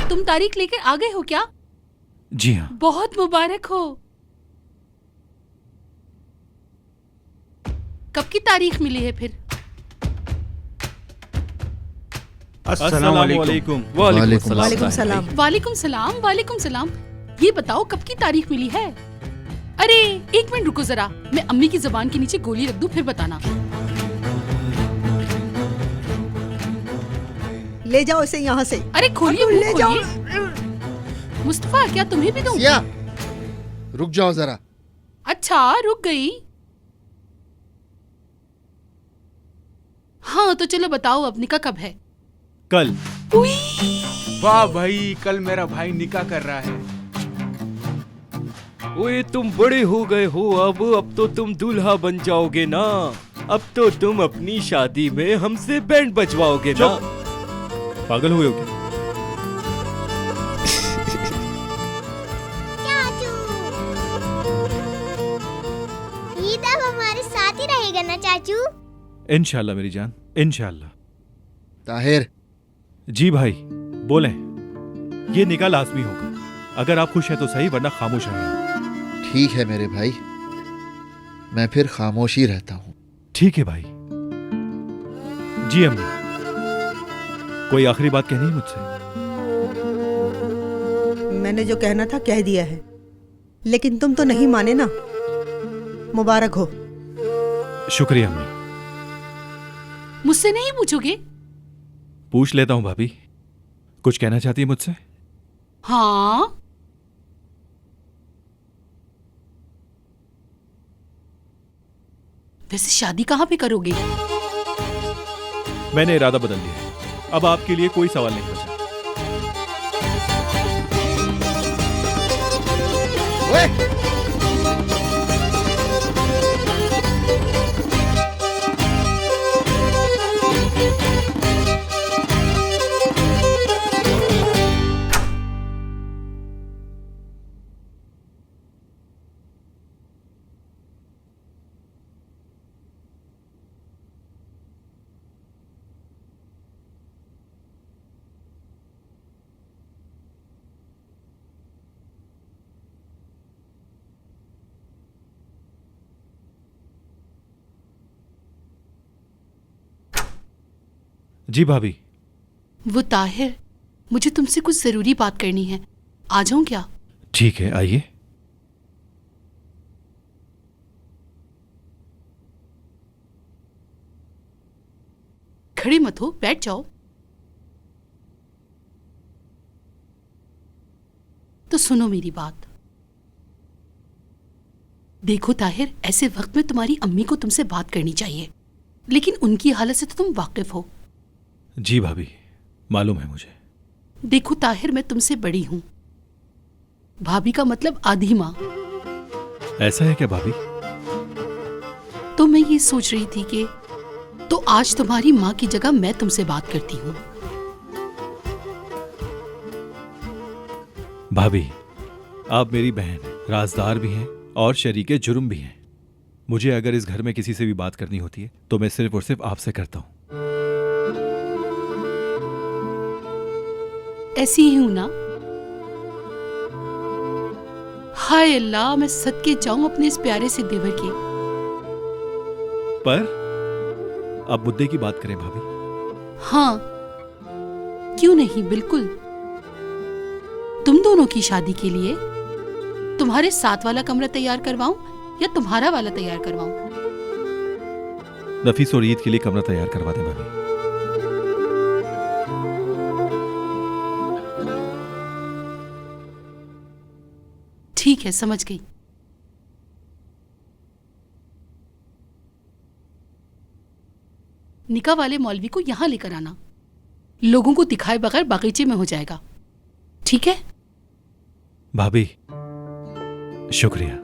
तुम तारीख लेकर आ गए हो क्या? जी हाँ। बहुत मुबारक हो। कब की तारीख मिली है फिर? अस्सलाम वालेकुम। वालेकुम सलाम। वालेकुम सलाम। वालेकुम सलाम। ये बताओ कब की तारीख मिली है? अरे एक मिनट रुको जरा, मैं अम्मी की जबान के नीचे गोली रख दूं फिर बताना। ले जाओ इसे यहाँ से। अरे खोलिए, ले जाओ। मुस्तफा क्या तुम्हें भी दूं? सिया, रुक जाओ जरा। अच्छा रुक गई। हाँ तो चलो बताओ अब निकाह कब है? कल। वाह भाई, कल मेरा भाई निकाह कर रहा है। ओए तुम बड़े हो गए हो, अब तो तुम दूल्हा बन जाओगे ना। अब तो तुम अपनी शादी में हमसे बैंड बजवाओगे ना। पागल हुए हो क्या? ईद अब हमारे साथ ही रहेगा ना चाचू? इंशाल्लाह मेरी जान, इंशाल्लाह। ताहिर। जी भाई बोले। ये निकाह लाजमी होगा। अगर आप खुश हैं तो सही, वरना खामोश रहें। ठीक है मेरे भाई, मैं फिर खामोश ही रहता हूँ। ठीक है भाई। जी अम्मी, कोई आखिरी बात कहनी है मुझसे? मैंने जो कहना था कह दिया है, लेकिन तुम तो नहीं माने ना। मुबारक हो। शुक्रिया अम्मी। मुझसे नहीं पूछोगे? पूछ लेता हूँ भाभी, कुछ कहना चाहती है मुझसे? हाँ। वैसे शादी कहाँ पे करोगे? मैंने इरादा बदल लिया है, अब आपके लिए कोई सवाल नहीं बचा। ओए! जी भाभी। वो ताहिर, मुझे तुमसे कुछ जरूरी बात करनी है, आ जाऊं क्या? ठीक है आइए। खड़े मत हो, बैठ जाओ। तो सुनो मेरी बात। देखो ताहिर, ऐसे वक्त में तुम्हारी अम्मी को तुमसे बात करनी चाहिए, लेकिन उनकी हालत से तो तुम वाकिफ हो। जी भाभी, मालूम है मुझे। देखो ताहिर, मैं तुमसे बड़ी हूं। भाभी का मतलब आधी माँ। ऐसा है क्या भाभी? तो मैं ये सोच रही थी कि तो आज तुम्हारी माँ की जगह मैं तुमसे बात करती हूँ। भाभी, आप मेरी बहन हैं, राजदार भी हैं और शरीके जुर्म भी हैं। मुझे अगर इस घर में किसी से भी बात करनी होती है तो मैं सिर्फ और सिर्फ आपसे करता हूँ। ऐसी ही हूं ना? हाय अल्लाह, मैं सदके जाऊं अपने इस प्यारे से देवर के। पर अब मुद्दे की बात करें भाभी। हाँ, क्यों नहीं, बिल्कुल। तुम दोनों की शादी के लिए तुम्हारे साथ वाला कमरा तैयार करवाऊं या तुम्हारा वाला तैयार करवाऊं? नफीस और ईद के लिए कमरा तैयार करवा दें भाभी। ठीक है, समझ गई। निकाह वाले मौलवी को यहां लेकर आना, लोगों को दिखाए बगैर बागीचे में हो जाएगा, ठीक है? भाभी शुक्रिया।